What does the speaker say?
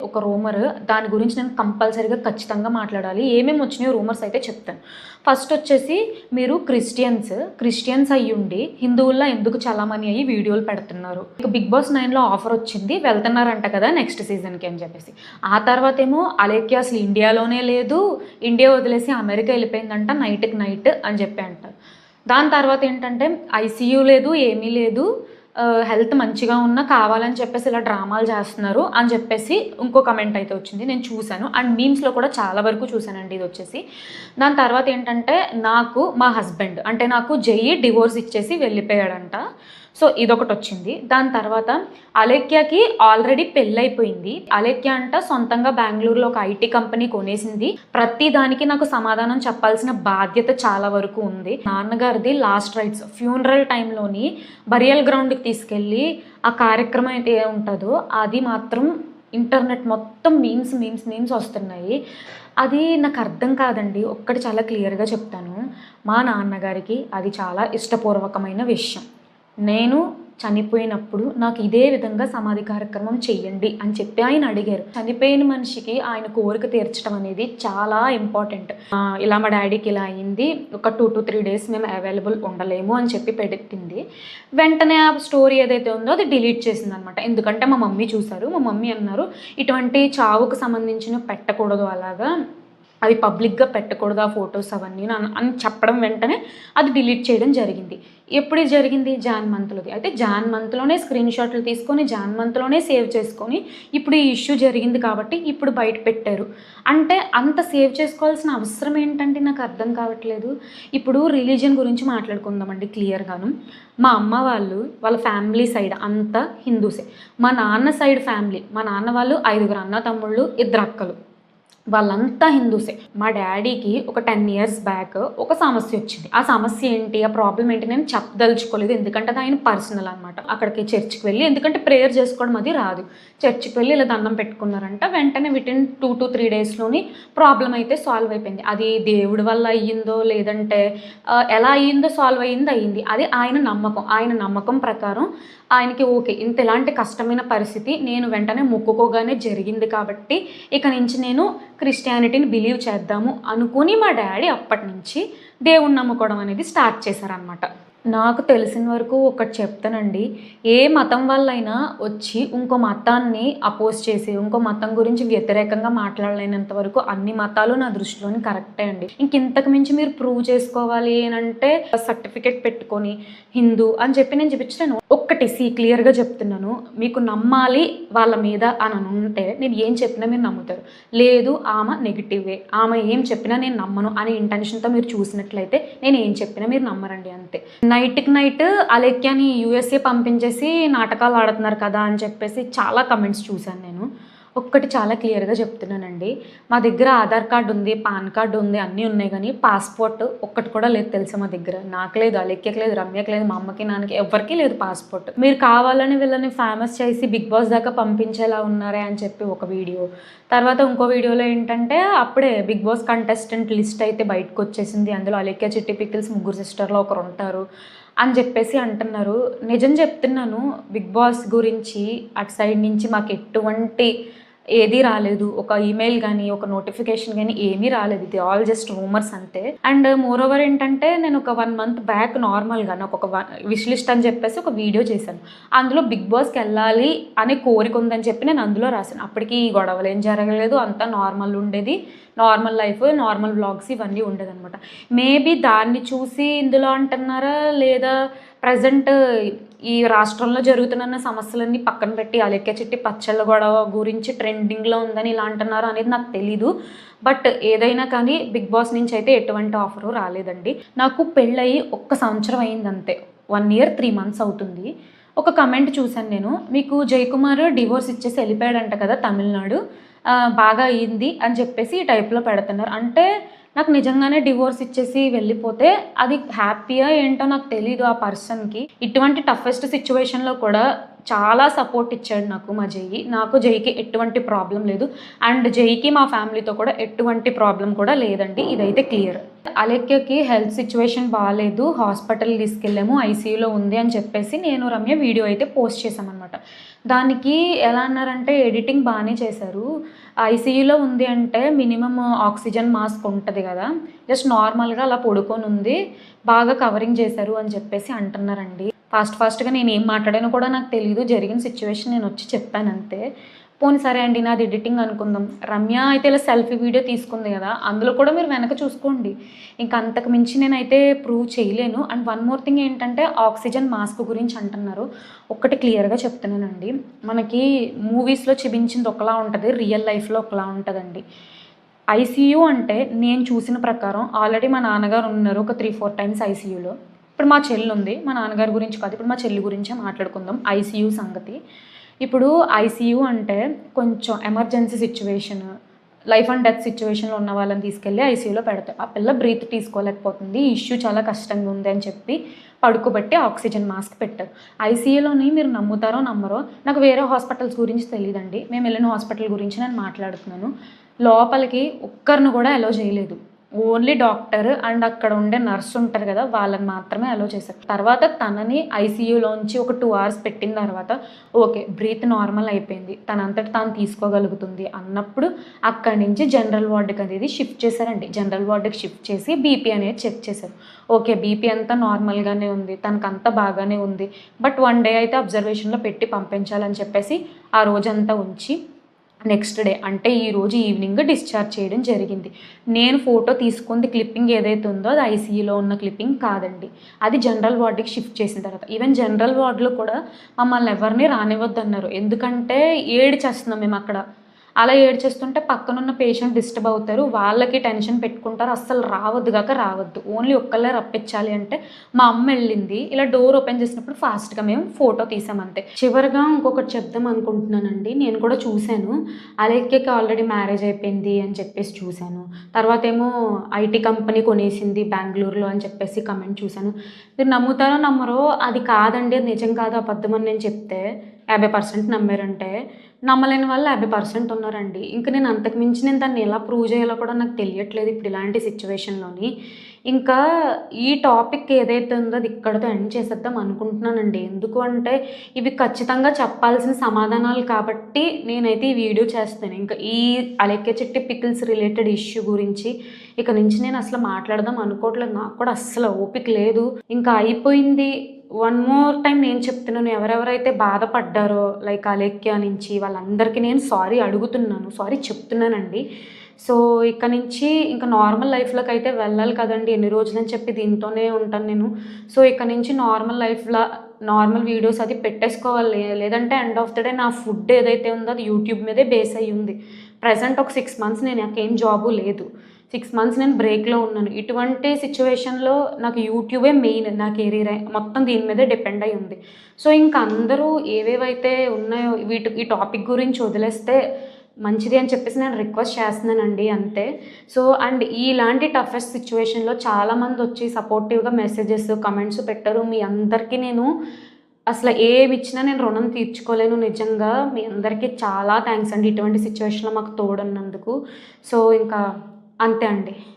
ఒక రూమర్, దాని గురించి నేను కంపల్సరీగా ఖచ్చితంగా మాట్లాడాలి. ఏమేమి వచ్చినాయో రూమర్స్ అయితే చెప్తాను. ఫస్ట్ వచ్చేసి, మీరు క్రిస్టియన్స్ అయ్యుండి హిందువుల్లో ఎందుకు చలామణి అయ్యి వీడియోలు పెడుతున్నారు? ఇక బిగ్ బాస్ 9లో ఆఫర్ వచ్చింది, వెళ్తున్నారంట కదా నెక్స్ట్ సీజన్కి అని చెప్పేసి. ఆ తర్వాత ఏమో అలేఖ్య అసలు ఇండియాలోనే లేదు, ఇండియా వదిలేసి అమెరికా వెళ్ళిపోయిందంట నైట్కి నైట్ అని చెప్పి అంటారు. దాని తర్వాత ఏంటంటే ఐసీయూ లేదు, ఏమీ లేదు, హెల్త్ మంచిగా ఉన్నా కావాలని చెప్పేసి ఇలా డ్రామాలు చేస్తున్నారు అని చెప్పేసి ఇంకో కమెంట్ అయితే వచ్చింది. నేను చూశాను అండ్ మీమ్స్లో కూడా చాలా వరకు చూశానండి ఇది వచ్చేసి. దాని తర్వాత ఏంటంటే, మా హస్బెండ్ అంటే నాకు జై డివోర్స్ ఇచ్చేసి వెళ్ళిపోయాడంట. సో ఇదొకటి వచ్చింది. దాని తర్వాత అలేఖ్యకి ఆల్రెడీ పెళ్ళైపోయింది. అలేఖ్య అంట సొంతంగా బెంగళూరులో ఒక ఐటీ కంపెనీ కొనేసింది. ప్రతి దానికి నాకు సమాధానం చెప్పాల్సిన బాధ్యత చాలా వరకు ఉంది. నాన్నగారిది లాస్ట్ రైట్స్ ఫ్యూనరల్ టైంలోని బరియల్ గ్రౌండ్కి తీసుకెళ్ళి ఆ కార్యక్రమం అయితే ఉంటుందో అది మాత్రం ఇంటర్నెట్ మొత్తం మీమ్స్ వస్తున్నాయి. అది నాకు అర్థం కాదండి. ఒక్కటి చాలా క్లియర్గా చెప్తాను, మా నాన్నగారికి అది చాలా ఇష్టపూర్వకమైన విషయం. నేను చనిపోయినప్పుడు నాకు ఇదే విధంగా సమాధి కార్యక్రమం చెయ్యండి అని చెప్పి ఆయన అడిగారు. చనిపోయిన మనిషికి ఆయన కోరిక తీర్చడం అనేది చాలా ఇంపార్టెంట్. ఇలా మా డాడీకి ఇలా అయింది, ఒక 2 to 3 days మేము అవైలబుల్ ఉండలేము అని చెప్పి పెట్టింది. వెంటనే ఆ స్టోరీ ఏదైతే ఉందో అది డిలీట్ చేసింది అనమాట. ఎందుకంటే మా మమ్మీ చూసారు, మా మమ్మీ అన్నారు ఇటువంటి చావుకు సంబంధించిన పెట్టకూడదు, అలాగా అవి పబ్లిక్గా పెట్టకూడదు ఆ ఫొటోస్ అవన్నీ అని చెప్పడం వెంటనే అది డిలీట్ చేయడం జరిగింది. ఎప్పుడు జరిగింది? జాన్ మంత్లోది. అయితే జాన్ మంత్లోనే స్క్రీన్ షాట్లు తీసుకొని జాన్ మంత్లోనే సేవ్ చేసుకొని ఇప్పుడు ఈ ఇష్యూ జరిగింది కాబట్టి ఇప్పుడు బయట పెట్టారు. అంటే అంత సేవ్ చేసుకోవాల్సిన అవసరం ఏంటంటే నాకు అర్థం కావట్లేదు. ఇప్పుడు రిలీజియన్ గురించి మాట్లాడుకుందామండి క్లియర్గాను. మా అమ్మ వాళ్ళ ఫ్యామిలీ సైడ్ అంతా హిందూసే. మా నాన్న సైడ్ ఫ్యామిలీ, మా నాన్న వాళ్ళు 5 అన్న తమ్ముళ్ళు, 2 అక్కలు, వాళ్ళంతా హిందూసే. మా డాడీకి ఒక 10 years బ్యాక్ ఒక సమస్య వచ్చింది. ఆ సమస్య ఏంటి, ఆ ప్రాబ్లం ఏంటి నేను చెప్పదలుచుకోలేదు, ఎందుకంటే అది ఆయన పర్సనల్ అనమాట. అక్కడికి చర్చికి వెళ్ళి, ఎందుకంటే ప్రేయర్ చేసుకోవడం అది రాదు, చర్చికి వెళ్ళి ఇలా దండం పెట్టుకున్నారంట. వెంటనే వితిన్ 2 to 3 daysలోని ప్రాబ్లం అయితే సాల్వ్ అయిపోయింది. అది దేవుడి వల్ల అయ్యిందో లేదంటే ఎలా అయ్యిందో సాల్వ్ అయ్యింది. అది ఆయన నమ్మకం ప్రకారం ఆయనకి ఓకే, ఇంత ఎలాంటి కష్టమైన పరిస్థితి నేను వెంటనే మొక్కుకోగానే జరిగింది కాబట్టి ఇక నుంచి నేను క్రిస్టియానిటీని బిలీవ్ చేద్దాము అనుకుని మా డాడీ అప్పటి నుంచి దేవుణ్ణి నమ్ముకోవడం అనేది స్టార్ట్ చేశారనమాట. నాకు తెలిసిన వరకు ఒకటి చెప్తానండి, ఏ మతం వల్లైనా వచ్చి ఇంకో మతాన్ని అపోజ్ చేసి ఇంకో మతం గురించి వ్యతిరేకంగా మాట్లాడలేనంత వరకు అన్ని మతాలు నా దృష్టిలోని కరెక్టే అండి. ఇంతకు మించి మీరు ప్రూవ్ చేసుకోవాలి అని అంటే సర్టిఫికేట్ పెట్టుకొని హిందూ అని చెప్పి నేను చూపించలేను. ఒక్కటి క్లియర్గా చెప్తున్నాను, మీకు నమ్మాలి వాళ్ళ మీద అని ఉంటే నేను ఏం చెప్పినా మీరు నమ్ముతారు. లేదు ఆమె నెగిటివే, ఆమె ఏం చెప్పినా నేను నమ్మను అనే ఇంటెన్షన్తో మీరు చూసినట్లయితే నేను ఏం చెప్పినా మీరు నమ్మరండి, అంతే. నైట్కి నైట్ అలేఖ్యని యూఎస్ఏ పంపించేసి నాటకాలు ఆడుతున్నారు కదా అని చెప్పేసి చాలా కమెంట్స్ చూశాను నేను. ఒక్కటి చాలా క్లియర్గా చెప్తున్నానండి, మా దగ్గర ఆధార్ కార్డు ఉంది, పాన్ కార్డు ఉంది, అన్నీ ఉన్నాయి, కానీ పాస్పోర్ట్ ఒక్కటి కూడా లేదు తెలుసా మా దగ్గర. నాకు లేదు, అలేఖ్యకి లేదు, రమ్యకి లేదు, మా అమ్మకి నాన్నకి ఎవరికి లేదు పాస్పోర్ట్. మీరు కావాలని వీళ్ళని ఫేమస్ చేసి బిగ్ బాస్ దాకా పంపించేలా ఉన్నారే అని చెప్పి ఒక వీడియో. తర్వాత ఇంకో వీడియోలో ఏంటంటే అప్పుడే బిగ్ బాస్ కంటెస్టెంట్ లిస్ట్ అయితే బయటకు వచ్చేసింది, అందులో అలేఖ్య, చిట్టి పికిల్స్, 3 సిస్టర్లో ఒకరు ఉంటారు అని చెప్పేసి అంటున్నారు. నిజం చెప్తున్నాను, బిగ్ బాస్ గురించి అటు సైడ్ నుంచి మాకు ఎటువంటి ఏది రాలేదు, ఒక ఈమెయిల్ కానీ ఒక నోటిఫికేషన్ కానీ ఏమీ రాలేదు. ఇది ఆల్ జస్ట్ రూమర్స్ అంతే. అండ్ మోర్ ఓవర్ ఏంటంటే, నేను ఒక 1 month బ్యాక్ నార్మల్గా నాకు ఒక విష్ లిస్ట్ అని చెప్పేసి ఒక వీడియో చేశాను. అందులో బిగ్ బాస్కి వెళ్ళాలి అనే కోరిక ఉందని చెప్పి నేను అందులో రాశాను. అప్పటికి గొడవలు ఏం జరగలేదు, అంతా నార్మల్ ఉండేది, నార్మల్ లైఫ్, నార్మల్ వ్లాగ్స్ ఇవన్నీ ఉండేదన్నమాట. మేబీ దాన్ని చూసి ఇందులో అంటున్నారా లేదా ప్రజెంట్ ఈ రాష్ట్రంలో జరుగుతున్న సమస్యలన్నీ పక్కన పెట్టి అలేఖ్య చిట్టి పచ్చళ్ళ గొడవ గురించి ట్రెండింగ్లో ఉందని ఇలా అంటున్నారు అనేది నాకు తెలీదు. బట్ ఏదైనా కానీ బిగ్ బాస్ నుంచి అయితే ఎటువంటి ఆఫరు రాలేదండి. నాకు పెళ్ళయి 1 సంవత్సరం అయింది అంతే, 1 year 3 months అవుతుంది. ఒక కమెంట్ చూశాను నేను, మీకు జయకుమార్ డివోర్స్ ఇచ్చేసి వెళ్ళిపోయాడంట కదా తమిళనాడు, బాగా అయ్యింది అని చెప్పేసి ఈ టైప్లో పెడుతున్నారు. అంటే నాకు నిజంగానే డివోర్స్ ఇచ్చేసి వెళ్ళిపోతే అది హ్యాపీయా ఏంటో నాకు తెలీదు. ఆ పర్సన్కి ఇటువంటి టఫెస్ట్ సిచ్యువేషన్లో కూడా చాలా సపోర్ట్ ఇచ్చాడు నాకు జైకి ఎటువంటి ప్రాబ్లం లేదు. అండ్ జైకి మా ఫ్యామిలీతో కూడా ఎటువంటి ప్రాబ్లం కూడా లేదండి, ఇదైతే క్లియర్. అలేఖ్యకి హెల్త్ సిచ్యువేషన్ బాగాలేదు, హాస్పిటల్‌కి తీసుకెళ్ళాము, ఐసీయూలో ఉంది అని చెప్పేసి నేను, రమ్య వీడియో అయితే పోస్ట్ చేశామనమాట. దానికి ఎలా అన్నారంటే ఎడిటింగ్ బానే చేశారు. ఐసీయూలో ఉంది అంటే మినిమమ్ ఆక్సిజన్ మాస్క్ ఉంటది గదా! జస్ట్ నార్మల్‌గా అలా పడుకొనుంది. బాగా కవరింగ్ చేశారు అని చెప్పేసి అంటున్నారండి. ఫాస్ట్‌గా నేనేం మాట్లాడానో కూడా నాకు తెలీదు. జరిగిన సిచ్యువేషన్ నేనొచ్చి చెప్పానంతే. పోనీ సరే అండి, నాది ఎడిటింగ్ అనుకుందాం. రమ్య అయితే ఇలా సెల్ఫీ వీడియో తీసుకుంది గదా! అందులో కూడా మీరు వెనక చూసుకోండి. ఇంక అంతకు మించి నేనైతే ప్రూవ్ చేయలేను. అండ్ వన్ మోర్ థింగ్ ఏంటంటే ఆక్సిజన్ మాస్క్ గురించి అంటున్నారు. ఒక్కటి క్లియర్‌గా చెప్తున్నానండి. మనకి మూవీస్‌లో చూపించింది ఒకలా ఉంటది. రియల్ లైఫ్‌లో ఒకలా ఉంటదండి. ఐసీయూ అంటే నేను చూసిన ప్రకారం ఆల్రెడీ మా నాన్నగారు ఉన్నారు ఒక 3, 4 టైమ్స్ ఐసీయూలో. ఇప్పుడు మా చెల్లుంది. మా నాన్నగారి గురించి కాదు. ఇప్పుడు మా చెల్లి గురించే మాట్లాడుకుందాం ఐసీయూ సంగతి. ఇప్పుడు ఐసీయూ అంటే కొంచెం emergency situation, life and death సిచ్యువేషన్‌లో ఉన్న వాళ్ళని తీసుకెళ్ళి ఐసీయూలో పెడతారు. ఆ పిల్ల బ్రీత్ తీసుకోలేకపోతుంది. ఈ ఇష్యూ చాలా కష్టంగా ఉంది అని చెప్పి పడుకోబెట్టి ఆక్సిజన్ మాస్క్ పెట్టారు. ఐసీయూలోని మీరు నమ్ముతారో నమ్మరో, నాకు వేరే హాస్పిటల్స్ గురించి తెలీదండి. మేము వెళ్ళిన హాస్పిటల్ గురించి నేను మాట్లాడుతున్నాను. లోపలికి ఒక్కరిని కూడా అలో చేయలేదు. ఓన్లీ డాక్టర్ అండ్ అక్కడ ఉండే నర్స్ ఉంటారు కదా! వాళ్ళని మాత్రమే అలో చేశారు. తర్వాత తనని ఐసీయూలోంచి ఒక 2 అవర్స్ పెట్టిన తర్వాత ఓకే. బ్రీత్ నార్మల్ అయిపోయింది. తనంతట తాను తీసుకోగలుగుతుంది అన్నప్పుడు అక్కడి నుంచి జనరల్ వార్డ్‌కి అనేది షిఫ్ట్ చేశారండి. జనరల్ వార్డ్‌కి షిఫ్ట్ చేసి బీపీ అనేది చెక్ చేశారు. ఓకే. బీపీ అంతా నార్మల్‌గానే ఉంది. తనకంతా బాగానే ఉంది. బట్ 1 డే అయితే అబ్జర్వేషన్‌లో పెట్టి పంపించాలని చెప్పేసి ఆ రోజంతా ఉంచి నెక్స్ట్ డే అంటే ఈరోజు ఈవినింగ్ డిశ్చార్జ్ చేయడం జరిగింది. నేను ఫోటో తీసుకుంది క్లిప్పింగ్ ఏదైతే ఉందో అది ఐసీయూలో ఉన్న క్లిప్పింగ్ కాదండి. అది జనరల్ వార్డ్‌కి షిఫ్ట్ చేసిన తర్వాత. ఈవెన్ జనరల్ వార్డ్‌లో కూడా మమ్మల్ని ఎవరిని రానివ్వద్దన్నారు. ఎందుకంటే ఏడ్చేస్తున్నాం మేమక్కడ. అలా ఏడ్చేస్తుంటే పక్కనున్న పేషెంట్ డిస్టర్బ్ అవుతారు. వాళ్ళకి టెన్షన్ పెట్టుకుంటారు. అస్సలు రావద్దు గాక రావద్దు. ఓన్లీ ఒక్కళ్ళే రప్పించాలి అంటే మా అమ్మ వెళ్ళింది. ఇలా డోర్ ఓపెన్ చేసినప్పుడు ఫాస్ట్‌గా మేము ఫోటో తీసామంతే. చివరగా ఇంకొకటి చెప్దాం అనుకుంటున్నానండి. నేను కూడా చూసాను. అలేఖ్యకి ఆల్రెడీ మ్యారేజ్ అయిపోయింది అని చెప్పేసి చూసాను. తర్వాతేమో ఐటీ కంపెనీ కొనేసింది బెంగుళూరులో అని చెప్పేసి కమెంట్ చూసాను. మీరు నమ్ముతారో నమ్మరో అది కాదండి, అది నిజం కాదు, అబద్ధం అని నేను చెప్తే 50% నమ్మారంటే నమ్మలేని వాళ్ళు 50% ఉన్నారండి. ఇంక నేను అంతకు మించి నేను దాన్ని ఎలా ప్రూవ్ చేయాలో కూడా నాకు తెలియట్లేదు ఇప్పుడు ఇలాంటి సిచ్యువేషన్‌లోని. ఇంకా ఈ టాపిక్ ఏదైతే ఉందో అది ఇక్కడితో ఎండ్ చేసేద్దాం అనుకుంటున్నానండి. ఎందుకు అంటే ఇవి ఖచ్చితంగా చెప్పాల్సిన సమాధానాలు కాబట్టి నేనైతే ఈ వీడియో చేస్తాను. ఇంకా ఈ అలేఖ్య చిట్టి పికిల్స్ రిలేటెడ్ ఇష్యూ గురించి ఇక నుంచి నేను అసలు మాట్లాడదాం అనుకోవట్లేదు. నాకు కూడా అస్సలు ఓపిక లేదు. ఇంకా అయిపోయింది. వన్ మోర్ టైమ్ నేను చెప్తున్నాను. ఎవరెవరైతే బాధపడ్డారో లైక్ అలేఖ్య నుంచి వాళ్ళందరికీ నేను సారీ అడుగుతున్నాను. సారీ చెప్తున్నానండి. సో, ఇక నుంచి ఇంక నార్మల్ లైఫ్‌లోకి అయితే వెళ్ళాలి కదండీ! ఎన్ని రోజులని చెప్పి దీంతోనే ఉంటాను నేను. సో, ఇక నుంచి నార్మల్ వీడియోస్ అది పెట్టేసుకోవాలి. లేదంటే ఎండ్ ఆఫ్ ద డే నా ఫుడ్ ఏదైతే ఉందో అది యూట్యూబ్ మీదే బేస్ అయ్యి ఉంది. ప్రెజెంట్ ఒక 6 మంత్స్ నాకేం జాబు లేదు. 6 మంత్స్ నేను బ్రేక్‌లో ఉన్నాను. ఇటువంటి సిచ్యువేషన్‌లో నాకు యూట్యూబే మెయిన్. నా కెరీరే మొత్తం దీని మీదే డిపెండ్ అయ్యి ఉంది. సో, ఇంక అందరూ ఏవేవైతే ఉన్నాయో ఈ టాపిక్ గురించి వదిలేస్తే మంచిది అని చెప్పేసి నేను రిక్వెస్ట్ చేస్తున్నానండి అంతే. సో, అండ్ ఇలాంటి టఫెస్ట్ సిచ్యువేషన్‌లో చాలామందొచ్చి సపోర్టివ్‌గా మెసేజెస్, కమెంట్స్ పెట్టారు. మీ అందరికీ నేను అసలు ఏమిచ్చినా నేను రుణం తీర్చుకోలేను నిజంగా. మీ అందరికీ చాలా థాంక్స్ అండి. ఇటువంటి సిచ్యువేషన్‌లో మాకు తోడున్నందుకు. సో, ఇంకా అంతే అండి.